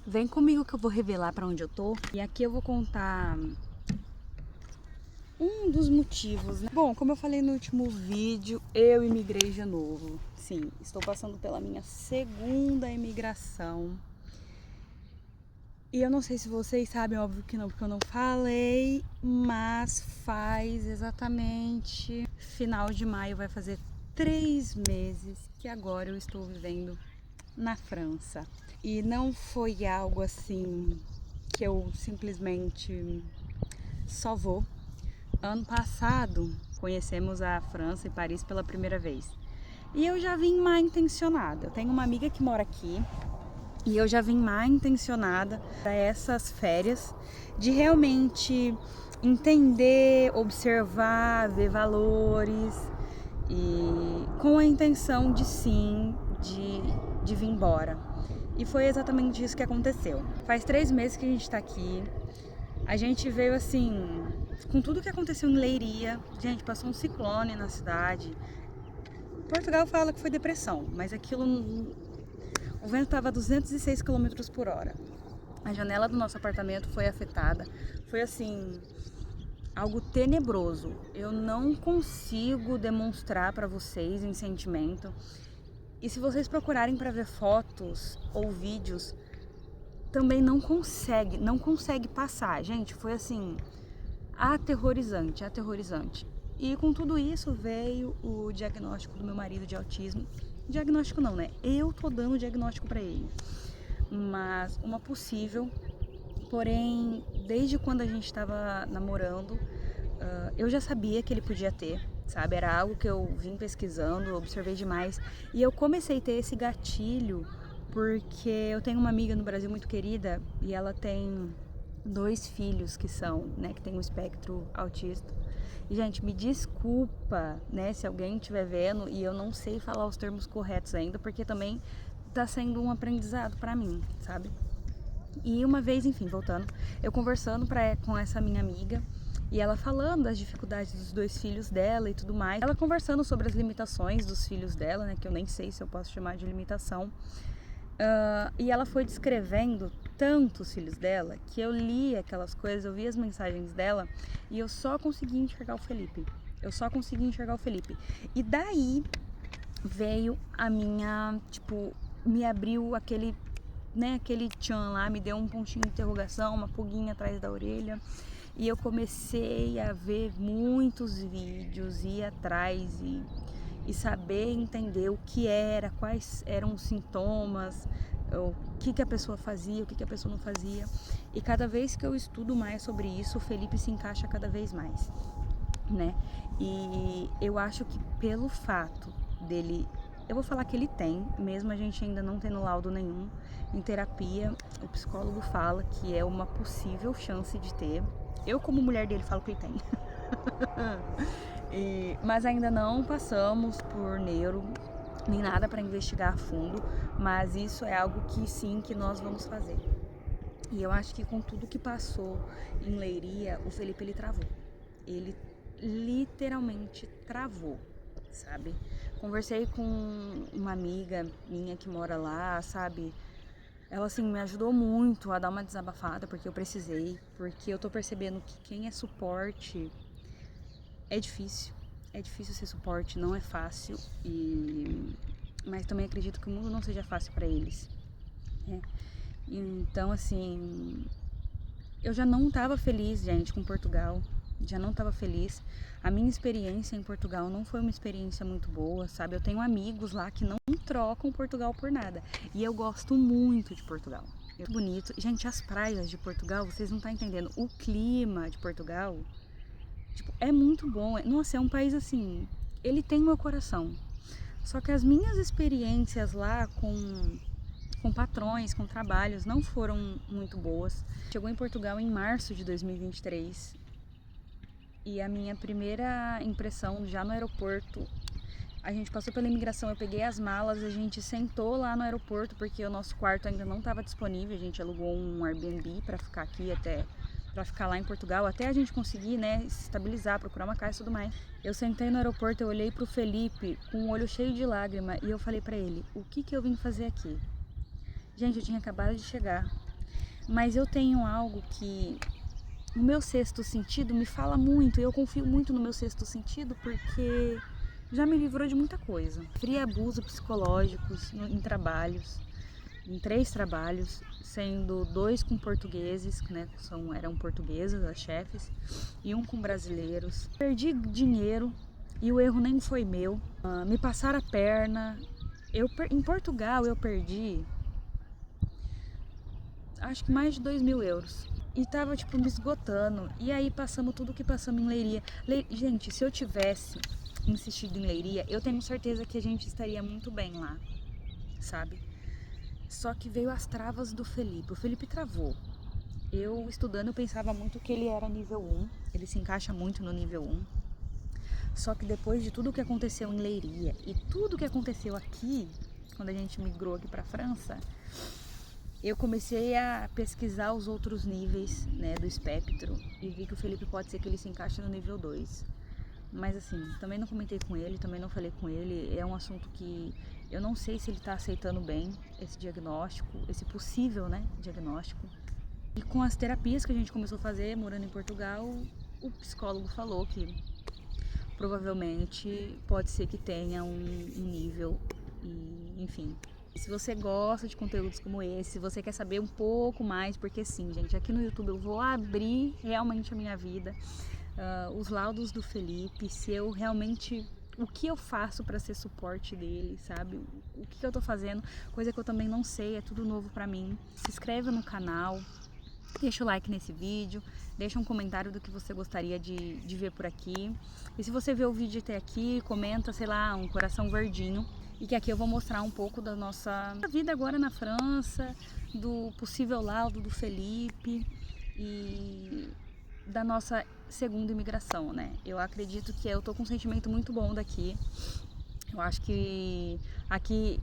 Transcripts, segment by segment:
Vem comigo que eu vou revelar pra onde eu tô. E aqui eu vou contar um dos motivos, né? Bom, como eu falei no último vídeo, eu imigrei de novo. Sim, estou passando pela minha segunda imigração. E eu não sei se vocês sabem, óbvio que não, porque eu não falei, mas faz exatamente final de maio, vai fazer 3 meses que agora eu estou vivendo na França. E não foi algo assim que eu simplesmente só vou. Ano passado conhecemos a França e Paris pela primeira vez. E eu já vim mal intencionada. Eu tenho uma amiga que mora aqui e eu já vim mal intencionada para essas férias de realmente entender, observar, ver valores e com a intenção de sim, de vir embora. E foi exatamente isso que aconteceu. Faz 3 meses que a gente tá aqui. A gente veio assim, com tudo que aconteceu em Leiria. Gente, passou um ciclone na cidade. Portugal fala que foi depressão, mas aquilo, o vento estava a 206 km por hora. A janela do nosso apartamento foi afetada. Foi assim, algo tenebroso. Eu não consigo demonstrar para vocês em sentimento. E se vocês procurarem para ver fotos ou vídeos, também não consegue passar. Gente, foi assim, aterrorizante, aterrorizante. E com tudo isso veio o diagnóstico do meu marido de autismo. Diagnóstico não, né? Eu tô dando diagnóstico para ele. Mas uma possível, porém, desde quando a gente estava namorando, eu já sabia que ele podia ter, sabe? Era algo que eu vim pesquisando, observei demais. E eu comecei a ter esse gatilho porque eu tenho uma amiga no Brasil muito querida e ela tem 2 filhos que são, né, que tem um espectro autista. E, gente, me desculpa, né, se alguém estiver vendo e eu não sei falar os termos corretos ainda, porque também tá sendo um aprendizado pra mim, sabe? E uma vez, enfim, voltando, eu conversando com essa minha amiga e ela falando das dificuldades dos 2 filhos dela e tudo mais. Ela conversando sobre as limitações dos filhos dela, né, que eu nem sei se eu posso chamar de limitação. E ela foi descrevendo tanto os filhos dela que eu li aquelas coisas, eu vi as mensagens dela e eu só consegui enxergar o Felipe. Eu só consegui enxergar o Felipe. E daí veio a minha, tipo, me abriu aquele, né, aquele tchan lá, me deu um pontinho de interrogação, uma pulguinha atrás da orelha. E eu comecei a ver muitos vídeos, ir atrás e saber entender o que era, quais eram os sintomas, o que a pessoa fazia, o que a pessoa não fazia. E cada vez que eu estudo mais sobre isso, o Felipe se encaixa cada vez mais, né? E eu acho que pelo fato dele, eu vou falar que ele tem, mesmo a gente ainda não tendo laudo nenhum, em terapia, o psicólogo fala que é uma possível chance de ter. Eu, como mulher dele, falo que ele tem. Mas ainda não passamos por neuro, nem nada para investigar a fundo, mas isso é algo que sim, que nós vamos fazer. E eu acho que com tudo que passou em Leiria, o Felipe, ele travou. Ele literalmente travou, sabe? Conversei com uma amiga minha que mora lá, sabe? Ela, assim, me ajudou muito a dar uma desabafada, porque eu precisei, porque eu tô percebendo que quem é suporte é difícil. É difícil ser suporte, não é fácil, mas também acredito que o mundo não seja fácil para eles, né? Então, assim, eu já não estava feliz, gente, com Portugal. Já não estava feliz. A minha experiência em Portugal não foi uma experiência muito boa, sabe? Eu tenho amigos lá que não trocam Portugal por nada. E eu gosto muito de Portugal. É bonito. Gente, as praias de Portugal, vocês não estão entendendo. O clima de Portugal, tipo, é muito bom. Nossa, é um país assim, ele tem meu coração. Só que as minhas experiências lá com patrões, com trabalhos, não foram muito boas. Chegou em Portugal em março de 2023 e a minha primeira impressão já no aeroporto, a gente passou pela imigração, eu peguei as malas, a gente sentou lá no aeroporto porque o nosso quarto ainda não estava disponível, a gente alugou um Airbnb para ficar aqui para ficar lá em Portugal, até a gente conseguir, né, se estabilizar, procurar uma casa e tudo mais. Eu sentei no aeroporto, eu olhei pro Felipe com o olho cheio de lágrima e eu falei para ele, o que eu vim fazer aqui? Gente, eu tinha acabado de chegar. Mas eu tenho algo que o meu sexto sentido me fala muito, e eu confio muito no meu sexto sentido porque já me livrou de muita coisa. Sofri abusos psicológicos em trabalhos, em 3 trabalhos, sendo 2 com portugueses, né, eram portuguesas, as chefes, e 1 com brasileiros. Perdi dinheiro e o erro nem foi meu. Me passaram a perna. Em Portugal eu perdi, acho que mais de 2.000 euros. E tava, tipo, me esgotando. E aí passamos tudo que passamos em Leiria. Gente, se eu tivesse insistido em Leiria, eu tenho certeza que a gente estaria muito bem lá, sabe? Só que veio as travas do Felipe. O Felipe travou. Eu, estudando, eu pensava muito que ele era nível 1. Ele se encaixa muito no nível 1. Só que depois de tudo que aconteceu em Leiria e tudo que aconteceu aqui, quando a gente migrou aqui pra França, eu comecei a pesquisar os outros níveis, né, do espectro e vi que o Felipe pode ser que ele se encaixe no nível 2. Mas assim, também não comentei com ele, também não falei com ele. É um assunto que eu não sei se ele tá aceitando bem esse diagnóstico, esse possível, né, diagnóstico. E com as terapias que a gente começou a fazer, morando em Portugal, o psicólogo falou que provavelmente pode ser que tenha um nível, e, enfim. Se você gosta de conteúdos como esse, se você quer saber um pouco mais, porque sim, gente, aqui no YouTube eu vou abrir realmente a minha vida, os laudos do Felipe, se eu realmente, o que eu faço para ser suporte dele, sabe? O que eu tô fazendo, coisa que eu também não sei, é tudo novo pra mim. Se inscreva no canal, deixa o like nesse vídeo, deixa um comentário do que você gostaria de ver por aqui. E se você vê o vídeo até aqui, comenta, sei lá, um coração verdinho. E que aqui eu vou mostrar um pouco da nossa vida agora na França, do possível laudo do Felipe e da nossa segunda imigração, né? Eu acredito que eu tô com um sentimento muito bom daqui. Eu acho que aqui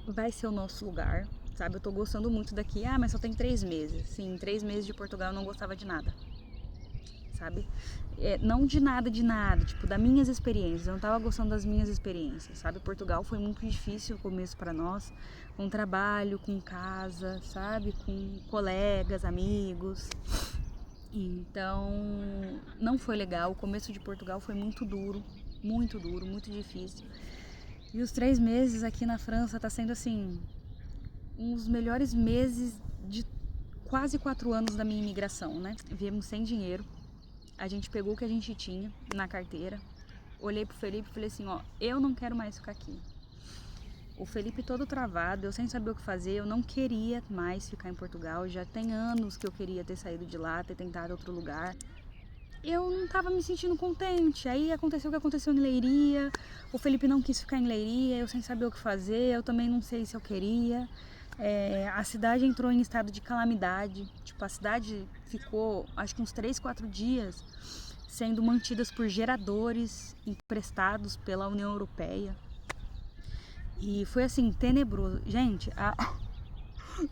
vai ser o nosso lugar, sabe? Eu tô gostando muito daqui. Ah, mas só tem 3 meses. Sim, 3 meses de Portugal eu não gostava de nada, sabe? Não de nada, tipo, das minhas experiências. Eu não tava gostando das minhas experiências, sabe? Portugal foi muito difícil o começo pra nós, com trabalho, com casa, sabe? Com colegas, amigos. Então, não foi legal. O começo de Portugal foi muito duro, muito difícil. E os 3 meses aqui na França tá sendo, assim, um dos melhores meses de quase 4 anos da minha imigração, né? Viemos sem dinheiro. A gente pegou o que a gente tinha na carteira. Olhei pro Felipe e falei assim, ó, eu não quero mais ficar aqui. O Felipe todo travado, eu sem saber o que fazer, eu não queria mais ficar em Portugal. Já tem anos que eu queria ter saído de lá, ter tentado outro lugar. Eu não tava me sentindo contente. Aí aconteceu o que aconteceu em Leiria. O Felipe não quis ficar em Leiria, eu sem saber o que fazer. Eu também não sei se eu queria. A cidade entrou em estado de calamidade. Tipo, a cidade ficou, acho que uns 3, 4 dias sendo mantidas por geradores emprestados pela União Europeia. E foi assim, tenebroso. Gente,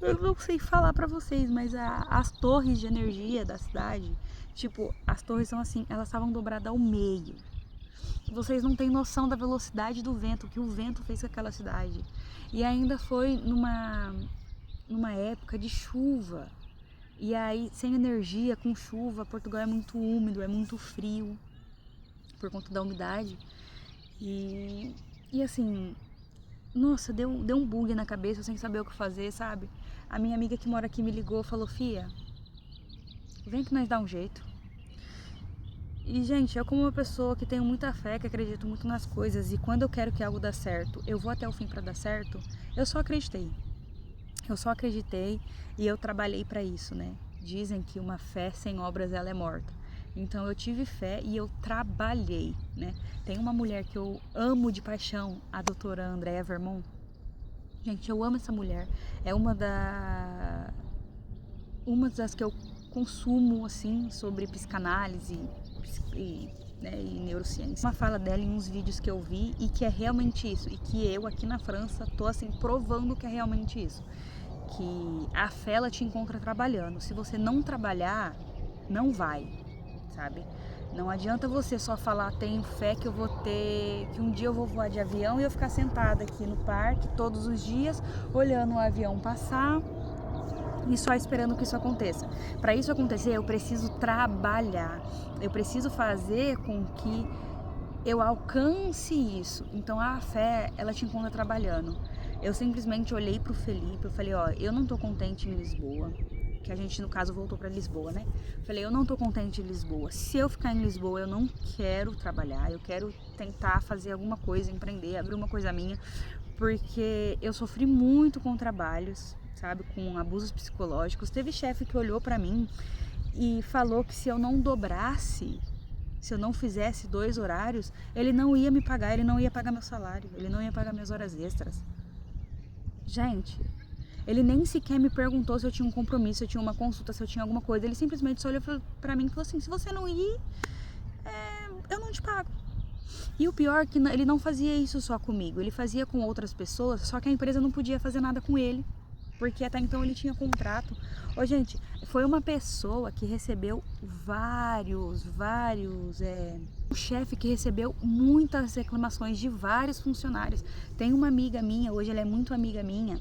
eu não sei falar pra vocês, mas as torres de energia da cidade, tipo, as torres são assim, elas estavam dobradas ao meio. Vocês não têm noção da velocidade do vento, que o vento fez com aquela cidade. E ainda foi numa época de chuva. E aí, sem energia, com chuva, Portugal é muito úmido, é muito frio, por conta da umidade. E assim, nossa, deu um bug na cabeça, sem saber o que fazer, sabe? A minha amiga que mora aqui me ligou e falou, Fia, vem que nós dá um jeito. E, gente, eu como uma pessoa que tenho muita fé, que acredito muito nas coisas, e quando eu quero que algo dê certo, eu vou até o fim pra dar certo, eu só acreditei. Eu só acreditei e eu trabalhei pra isso, né? Dizem que uma fé sem obras, ela é morta. Então eu tive fé e eu trabalhei, né? Tem uma mulher que eu amo de paixão, a doutora Andréa Vermont. Gente, eu amo essa mulher. É uma das que eu consumo, assim, sobre psicanálise né, e neurociência. Uma fala dela em uns vídeos que eu vi e que é realmente isso. E que eu, aqui na França, tô, assim, provando que é realmente isso. Que a fé, ela te encontra trabalhando. Se você não trabalhar, não vai, sabe? Não adianta você só falar, tenho fé que que um dia eu vou voar de avião e eu ficar sentada aqui no parque todos os dias, olhando o avião passar e só esperando que isso aconteça. Para isso acontecer, eu preciso trabalhar, eu preciso fazer com que eu alcance isso. Então a fé, ela te encontra trabalhando. Eu simplesmente olhei pro Felipe, eu falei, ó, eu não tô contente em Lisboa, que a gente no caso voltou para Lisboa, né? Falei, eu não tô contente em Lisboa. Se eu ficar em Lisboa, eu não quero trabalhar, eu quero tentar fazer alguma coisa, empreender, abrir uma coisa minha, porque eu sofri muito com trabalhos, sabe, com abusos psicológicos. Teve chefe que olhou para mim e falou que se eu não dobrasse, se eu não fizesse 2 horários, ele não ia me pagar, ele não ia pagar meu salário, ele não ia pagar minhas horas extras. Gente, ele nem sequer me perguntou se eu tinha um compromisso, se eu tinha uma consulta, se eu tinha alguma coisa. Ele simplesmente só olhou pra mim e falou assim, se você não ir, eu não te pago. E o pior é que ele não fazia isso só comigo, ele fazia com outras pessoas, só que a empresa não podia fazer nada com ele, porque até então ele tinha contrato. Ô, gente, foi uma pessoa que recebeu um chefe que recebeu muitas reclamações de vários funcionários. Tem uma amiga minha, hoje ela é muito amiga minha,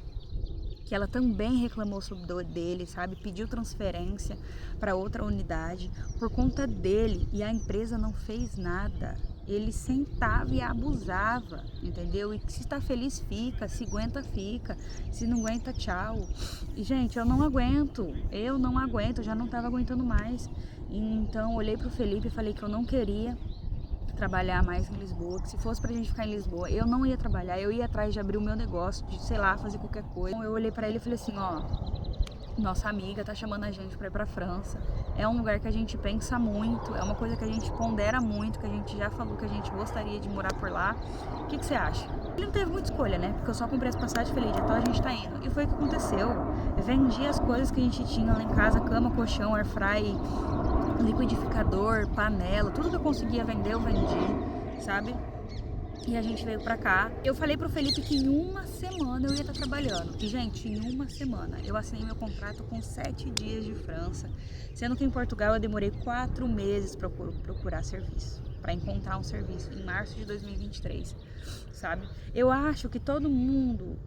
que ela também reclamou sobre dele, sabe? Pediu transferência para outra unidade por conta dele e a empresa não fez nada. Ele sentava e abusava, entendeu? E se tá feliz, fica. Se aguenta, fica. Se não aguenta, tchau. E, gente, eu não aguento. Eu já não tava aguentando mais. Então, olhei pro Felipe e falei que eu não queria trabalhar mais em Lisboa, que se fosse pra gente ficar em Lisboa, eu não ia trabalhar, eu ia atrás de abrir o meu negócio, de, sei lá, fazer qualquer coisa. Então, eu olhei pra ele e falei assim, ó, nossa amiga tá chamando a gente pra ir pra França, é um lugar que a gente pensa muito, é uma coisa que a gente pondera muito, que a gente já falou que a gente gostaria de morar por lá. O que você acha? Ele não teve muita escolha, né? Porque eu só comprei as passagens e falei, então a gente tá indo. E foi o que aconteceu. Eu vendi as coisas que a gente tinha lá em casa, cama, colchão, airfry, liquidificador, panela, tudo que eu conseguia vender, eu vendi, sabe? E a gente veio pra cá. Eu falei pro Felipe que em uma semana eu ia estar trabalhando. E, gente, em uma semana eu assinei meu contrato com 7 dias de França. Sendo que em Portugal eu demorei 4 meses pra procurar serviço, pra encontrar um serviço, em março de 2023, sabe? Eu acho que todo mundo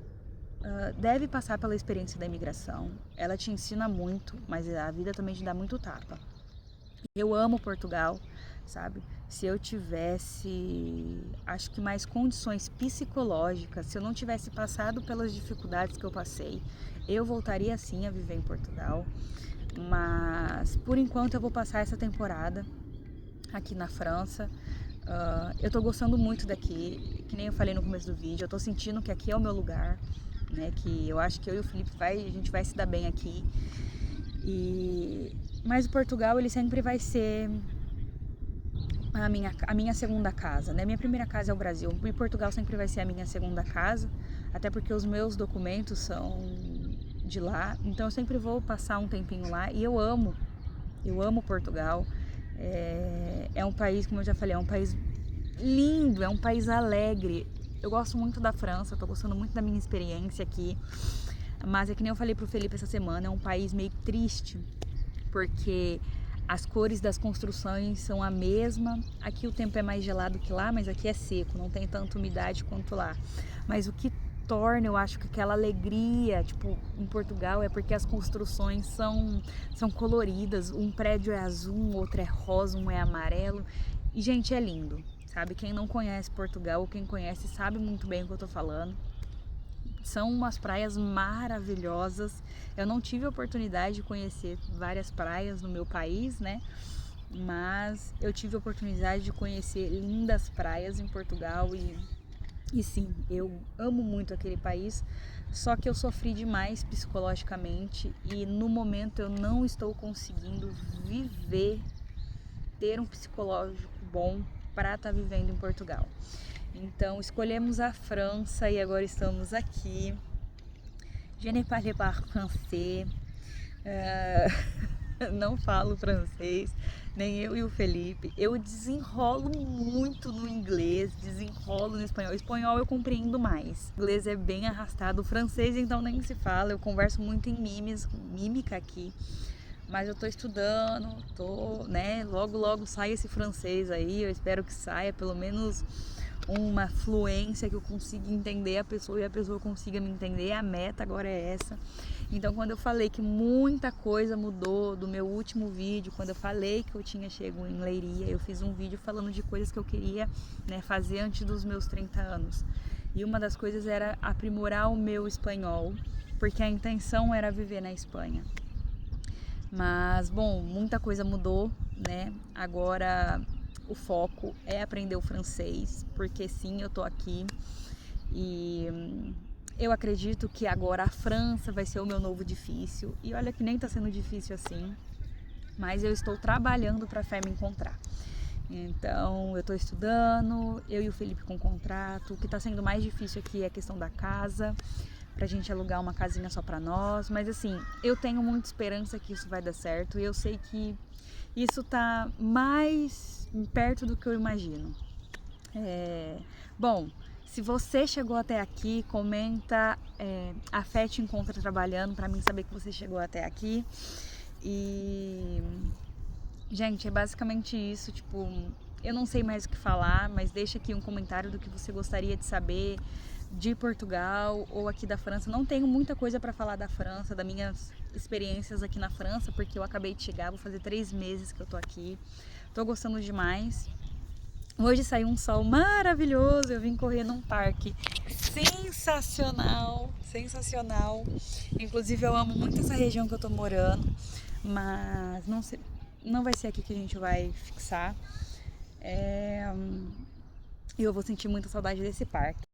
deve passar pela experiência da imigração. Ela te ensina muito, mas a vida também te dá muito tapa. Eu amo Portugal, sabe? Se eu tivesse, acho que mais condições psicológicas, se eu não tivesse passado pelas dificuldades que eu passei, eu voltaria sim a viver em Portugal. Mas por enquanto eu vou passar essa temporada aqui na França. Eu tô gostando muito daqui, que nem eu falei no começo do vídeo, eu tô sentindo que aqui é o meu lugar, né? Que eu acho que eu e o Felipe a gente vai se dar bem aqui. Mas o Portugal, ele sempre vai ser a minha segunda casa, né? Minha primeira casa é o Brasil, e Portugal sempre vai ser a minha segunda casa, até porque os meus documentos são de lá, então eu sempre vou passar um tempinho lá, e eu amo Portugal. É um país, como eu já falei, é um país lindo, é um país alegre. Eu gosto muito da França, tô gostando muito da minha experiência aqui, mas é que nem eu falei pro Felipe essa semana, é um país meio triste, porque as cores das construções são a mesma. Aqui o tempo é mais gelado que lá, mas aqui é seco, não tem tanta umidade quanto lá. Mas o que torna, eu acho que aquela alegria, tipo, em Portugal, é porque as construções são coloridas. Um prédio é azul, um outro é rosa, um é amarelo. E, gente, é lindo, sabe? Quem não conhece Portugal, ou quem conhece, sabe muito bem o que eu tô falando. São umas praias maravilhosas. Eu não tive a oportunidade de conhecer várias praias no meu país, né? Mas eu tive a oportunidade de conhecer lindas praias em Portugal e sim, eu amo muito aquele país. Só que eu sofri demais psicologicamente e no momento eu não estou conseguindo ter um psicológico bom para estar vivendo em Portugal. Então escolhemos a França e agora estamos aqui. Je ne parle pas français. Não falo francês, nem eu e o Felipe. Eu desenrolo muito no inglês, desenrolo no espanhol. O espanhol eu compreendo mais. O inglês é bem arrastado. O francês então nem se fala. Eu converso muito em mímica aqui. Mas eu tô estudando, né? Logo sai esse francês aí. Eu espero que saia pelo menos uma fluência, que eu consiga entender a pessoa e a pessoa consiga me entender. A meta agora é essa. Então, quando eu falei que muita coisa mudou do meu último vídeo, quando eu falei que eu tinha chego em Leiria, eu fiz um vídeo falando de coisas que eu queria, né, fazer antes dos meus 30 anos. E uma das coisas era aprimorar o meu espanhol, porque a intenção era viver na Espanha. Mas, bom, muita coisa mudou, né? Agora o foco é aprender o francês, porque sim, eu tô aqui e eu acredito que agora a França vai ser o meu novo difícil. E olha que nem tá sendo difícil assim, mas eu estou trabalhando para a fé me encontrar. Então, eu estou estudando, eu e o Felipe com contrato. O que está sendo mais difícil aqui é a questão da casa, pra gente alugar uma casinha só pra nós. Mas assim, eu tenho muita esperança que isso vai dar certo e eu sei que isso tá mais perto do que eu imagino. Bom, se você chegou até aqui, comenta a Fé te encontra trabalhando, pra mim saber que você chegou até aqui. E gente, é basicamente isso, tipo, eu não sei mais o que falar, mas deixa aqui um comentário do que você gostaria de saber de Portugal ou aqui da França. Não tenho muita coisa para falar da França, das minhas experiências aqui na França, porque eu acabei de chegar, vou fazer 3 meses que eu tô aqui. Tô gostando demais. Hoje saiu um sol maravilhoso, eu vim correr num parque sensacional, sensacional. Inclusive eu amo muito essa região que eu tô morando, mas não vai ser aqui que a gente vai fixar. Eu vou sentir muita saudade desse parque.